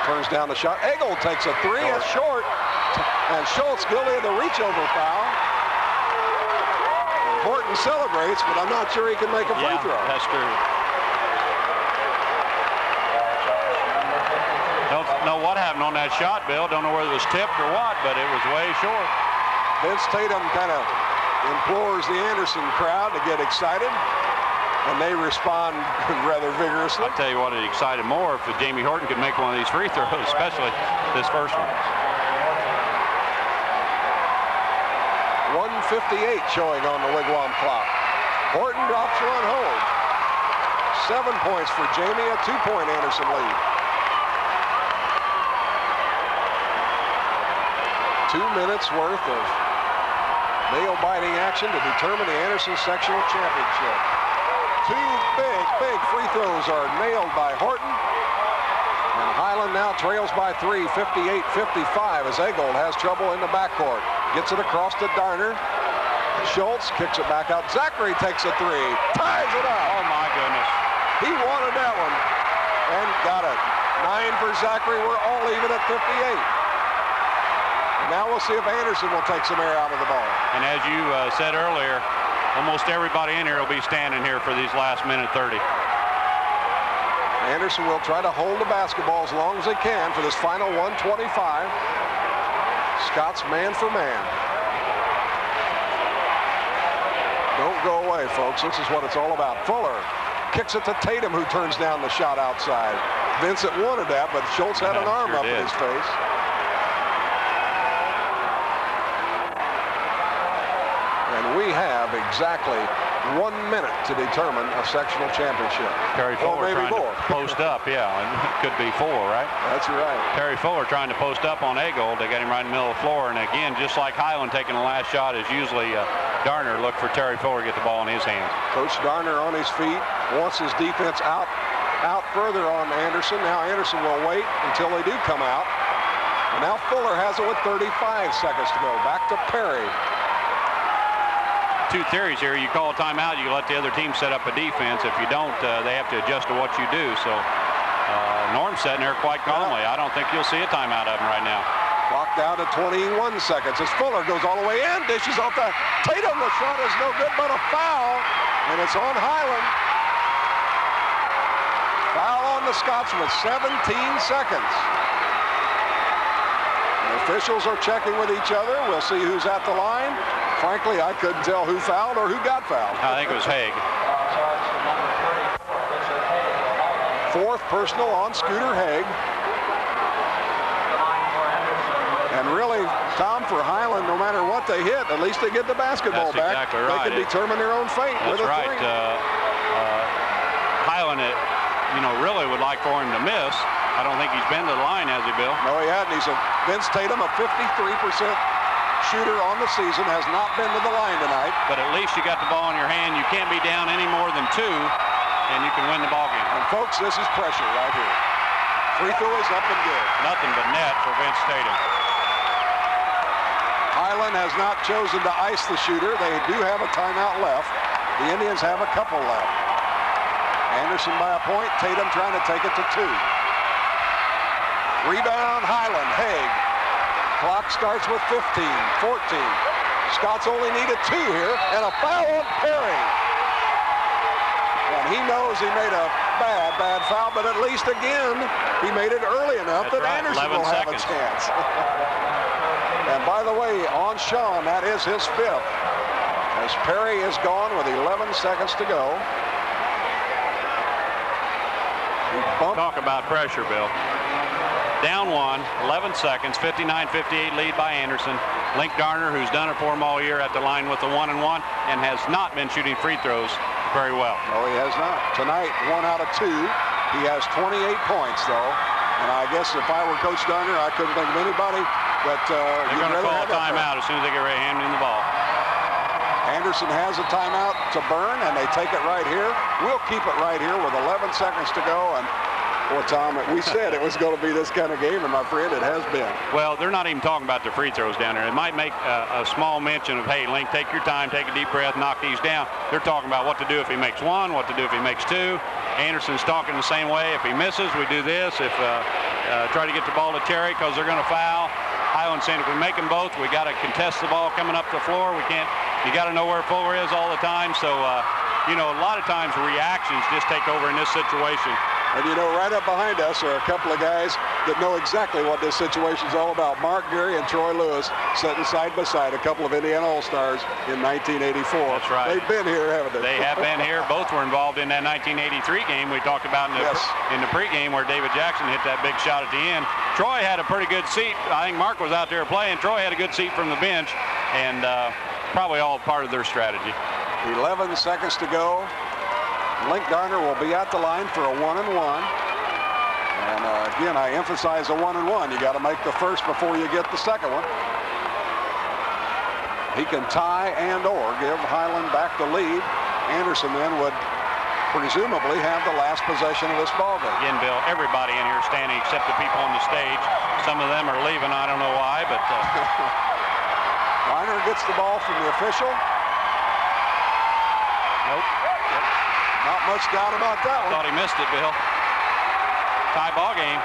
turns down the shot. Eggold takes a three. It's short. And Schultz guilty of the reach-over foul. And Horton celebrates, but I'm not sure he can make a free throw. That's true. Don't know what happened on that shot, Bill. Don't know whether it was tipped or what, but it was way short. Vince Tatum kind of implores the Anderson crowd to get excited, and they respond rather vigorously. I'll tell you what, it excited more if Jamie Horton could make one of these free throws, especially this first one. 1:58 showing on the Wigwam clock. Horton drops one home. 7 points for Jamie, a 2-point Anderson lead. 2 minutes worth of nail-biting action to determine the Anderson sectional championship. Two big free throws are nailed by Horton. And Highland now trails by 3, 58-55, as Eggold has trouble in the backcourt. Gets it across to Darner. Schultz kicks it back out. Zachary takes a three. Ties it up. Oh, my goodness. He wanted that one and got it. 9 for Zachary. We're all even at 58. Now we'll see if Anderson will take some air out of the ball. And as you said earlier, almost everybody in here will be standing here for these last minute 30. Anderson will try to hold the basketball as long as they can for this final 125. Scots man for man. Don't go away, folks. This is what it's all about. Fuller kicks it to Tatum, who turns down the shot outside. Vincent wanted that, but Schultz had an arm up in his face. And we have exactly 1 minute to determine a sectional championship. Terry Fuller maybe trying more. to post up, yeah, and it could be 4, right? That's right. Terry Fuller trying to post up on Eggold. They got him right in the middle of the floor, and again, just like Highland taking the last shot is usually Darner, look for Terry Fuller to get the ball in his hands. Coach Darner on his feet, wants his defense out further on Anderson. Now Anderson will wait until they do come out. And now Fuller has it with 35 seconds to go. Back to Perry. Two theories here. You call a timeout, you let the other team set up a defense. If you don't, they have to adjust to what you do. So Norm's sitting there quite calmly. I don't think you'll see a timeout of him right now. Clock down to 21 seconds as Fuller goes all the way in, dishes off the Tatum. The shot is no good, but a foul, and it's on Highland. Foul on the Scots with 17 seconds. The officials are checking with each other. We'll see who's at the line. Frankly, I couldn't tell who fouled or who got fouled. I think it was Haig. Fourth personal on Scooter Haig. And really, Tom, for Highland, no matter what they hit, at least they get the basketball back. Exactly right. They can determine their own fate with a right. three. Highland, really would like for him to miss. I don't think he's been to the line, has he, Bill? No, he hadn't. He's Vince Tatum, a 53% shooter on the season, has not been to the line tonight. But at least you got the ball in your hand. You can't be down any more than 2, and you can win the ball game. And folks, this is pressure right here. Free throw is up and good. Nothing but net for Vince Tatum. Highland has not chosen to ice the shooter. They do have a timeout left. The Indians have a couple left. Anderson by a point. Tatum trying to take it to 2. Rebound, Highland. Haig. Clock starts with 15, 14. Scots only needed 2 here, and a foul on Perry. And he knows he made a bad foul, but at least again, he made it early enough that Anderson will have a chance. And by the way, on Sean, that is his 5th. As Perry is gone with 11 seconds to go. Talk about pressure, Bill. Down 1, 11 seconds, 59-58 lead by Anderson. Link Darner, who's done it for him all year, at the line with the 1-and-1 and has not been shooting free throws very well. No, he has not. Tonight, 1 out of 2. He has 28 points, though. And I guess if I were Coach Darner, I couldn't think of anybody. But they're going to call a timeout as soon as they get ready to hand him the ball. Anderson has a timeout to burn, and they take it right here. We'll keep it right here with 11 seconds to go. And well, Tom, we said it was going to be this kind of game, and my friend, it has been. Well, they're not even talking about the free throws down there. It might make a small mention of, hey, Link, take your time, take a deep breath, knock these down. They're talking about what to do if he makes 1, what to do if he makes 2. Anderson's talking the same way. If he misses, we do this. If try to get the ball to Terry because they're going to foul. Highland saying if we make them both, we got to contest the ball coming up the floor. We can't. You got to know where Fuller is all the time. So, you know, a lot of times reactions just take over in this situation. And, you know, right up behind us are a couple of guys that know exactly what this situation's all about. Mark Geary and Troy Lewis sitting side by side, a couple of Indiana All-Stars in 1984. That's right. They've been here, haven't they? They have been here. Both were involved in that 1983 game we talked about in the pregame where David Jackson hit that big shot at the end. Troy had a pretty good seat. I think Mark was out there playing. Troy had a good seat from the bench, and probably all part of their strategy. 11 seconds to go. Link Garner will be at the line for a 1-and-1. And again, I emphasize a 1-and-1. You got to make the first before you get the second one. He can tie and/or give Highland back the lead. Anderson then would presumably have the last possession of this ball game. Again, Bill, everybody in here standing except the people on the stage. Some of them are leaving. I don't know why, but Garner gets the ball from the official. Nope. Not much doubt about that one. Thought he missed it, Bill. Tie ball game.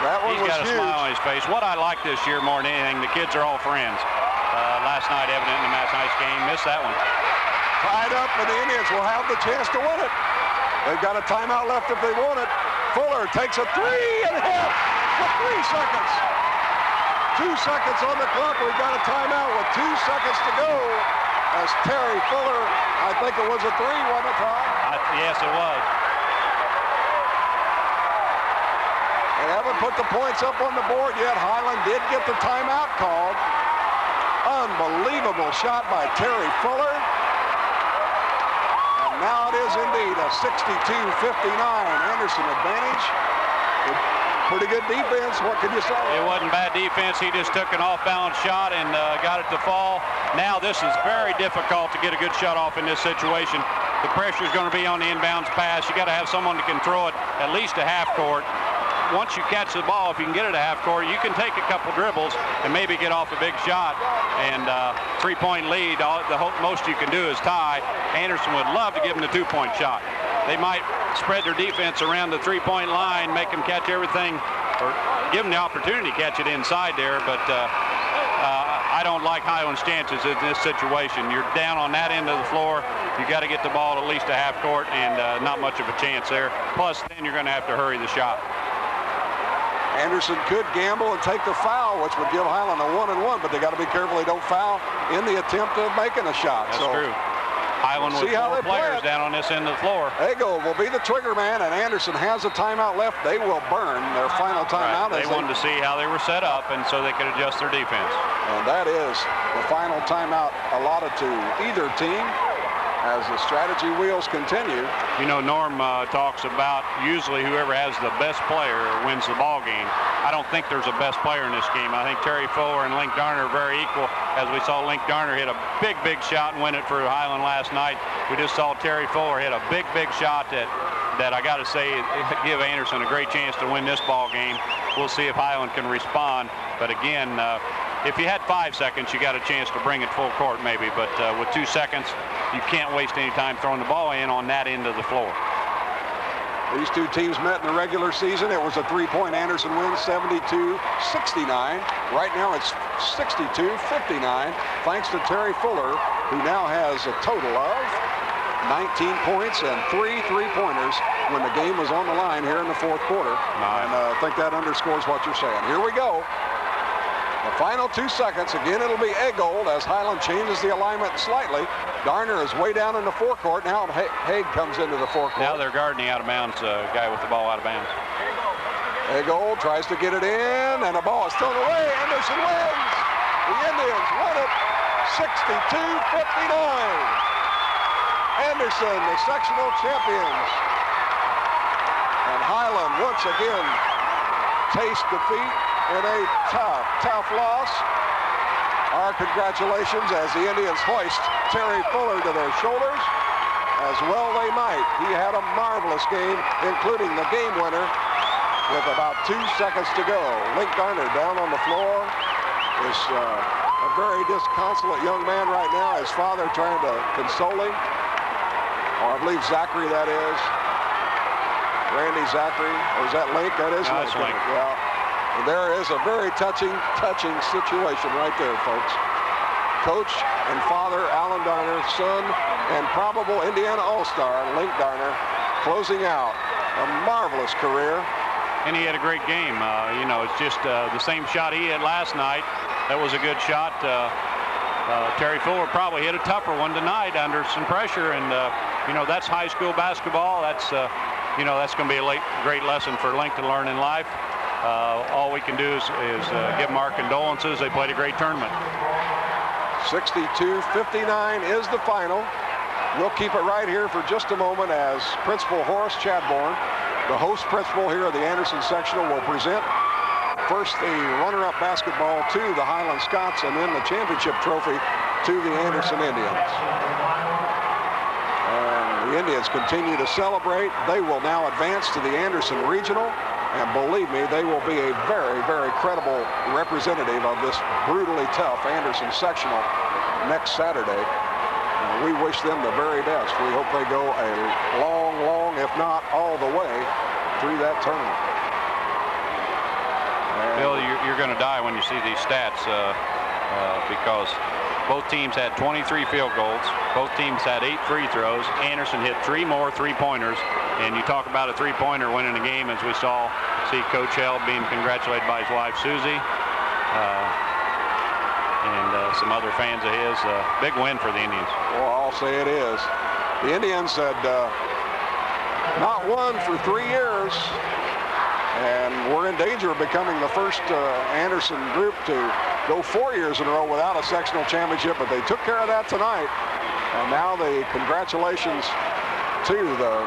That one was huge. He's got a smile on his face. What I like this year more than anything, the kids are all friends. Last night, evident in the Mass Nice game, missed that one. Tied up, and the Indians will have the chance to win it. They've got a timeout left if they want it. Fuller takes a three and hits with 3 seconds. 2 seconds on the clock. We've got a timeout with 2 seconds to go. As Terry Fuller, I think it was a 3, wasn't it, Tom? Yes, it was. They haven't put the points up on the board yet. Highland did get the timeout called. Unbelievable shot by Terry Fuller. And now it is indeed a 62-59 Anderson advantage. Pretty good defense. What can you say? It wasn't bad defense. He just took an off-balance shot and got it to fall. Now this is very difficult to get a good shot off in this situation. The pressure is going to be on the inbounds pass. You got to have someone that can throw it at least a half court. Once you catch the ball, if you can get it a half court, you can take a couple dribbles and maybe get off a big shot. And 3-point lead, most you can do is tie. Anderson would love to give him the 2-point shot. They might spread their defense around the 3-point line, make them catch everything, or give them the opportunity to catch it inside there. But I don't like Highland's chances in this situation. You're down on that end of the floor. You got to get the ball at least a half court, and not much of a chance there. Plus, then you're going to have to hurry the shot. Anderson could gamble and take the foul, which would give Highland a 1-and-1, but they got to be careful they don't foul in the attempt of making a shot. That's true. Highland with 4 players down on this end of the floor. Ego will be the trigger man, and Anderson has a timeout left. They will burn their final timeout. Right. They wanted to see how they were set up, and so they could adjust their defense. And that is the final timeout allotted to either team as the strategy wheels continue. You know, Norm talks about usually whoever has the best player wins the ball game. I don't think there's a best player in this game. I think Terry Fuller and Link Garner are very equal. As we saw Link Garner hit a big shot and win it for Highland last night. We just saw Terry Fuller hit a big shot that I got to say give Anderson a great chance to win this ball game. We'll see if Highland can respond. But again, if you had 5 seconds, you got a chance to bring it full court maybe. But with 2 seconds, you can't waste any time throwing the ball in on that end of the floor. These two teams met in the regular season. It was a 3-point Anderson win, 72-69. Right now it's 62-59, thanks to Terry Fuller, who now has a total of 19 points and 3 3-pointers when the game was on the line here in the 4th quarter. And I think that underscores what you're saying. Here we go. The final 2 seconds. Again, it'll be Eggold as Highland changes the alignment slightly. Garner is way down in the forecourt. Now Haig comes into the forecourt. Now they're guarding the out-of-bounds guy with the ball out of bounds. Eggold tries to get it in, and the ball is thrown away. Anderson wins. The Indians win it 62-59. Anderson, the sectional champions. And Highland once again taste defeat in a tough loss. Our congratulations as the Indians hoist Terry Fuller to their shoulders. As well they might. He had a marvelous game, including the game winner with about 2 seconds to go. Link Garner down on the floor is a very disconsolate young man right now. His father trying to console him. Or I believe Zachary, that is. Randy Zachary, or is that Link? That is No, that's Link. Yeah. And there is a very touching situation right there, folks. Coach and father, Alan Darner, son, and probable Indiana All-Star, Link Darner, closing out a marvelous career. And he had a great game. You know, it's just the same shot he had last night. That was a good shot. Terry Fuller probably hit a tougher one tonight under some pressure, and you know, that's high school basketball. That's you know, that's going to be a great lesson for Link to learn in life. All we can do is give them our condolences. They played a great tournament. 62-59 is the final. We'll keep it right here for just a moment as Principal Horace Chadbourne, the host principal here of the Anderson Sectional, will present first the runner-up basketball to the Highland Scots and then the championship trophy to the Anderson Indians. And the Indians continue to celebrate. They will now advance to the Anderson Regional, and believe me, they will be a very, very credible representative of this brutally tough Anderson Sectional next Saturday. We wish them the very best. We hope they go a long, if not all the way, through that tournament. And Bill, you're going to die when you see these stats because both teams had 23 field goals. Both teams had 8 free throws. Anderson hit 3 more three-pointers. And you talk about a three-pointer winning a game, as we see Coach Held being congratulated by his wife, Susie. And some other fans of his. Big win for the Indians. Well, I'll say it is. The Indians had not won for 3 years, and we're in danger of becoming the first Anderson group to go 4 years in a row without a sectional championship, but they took care of that tonight. And now the congratulations to the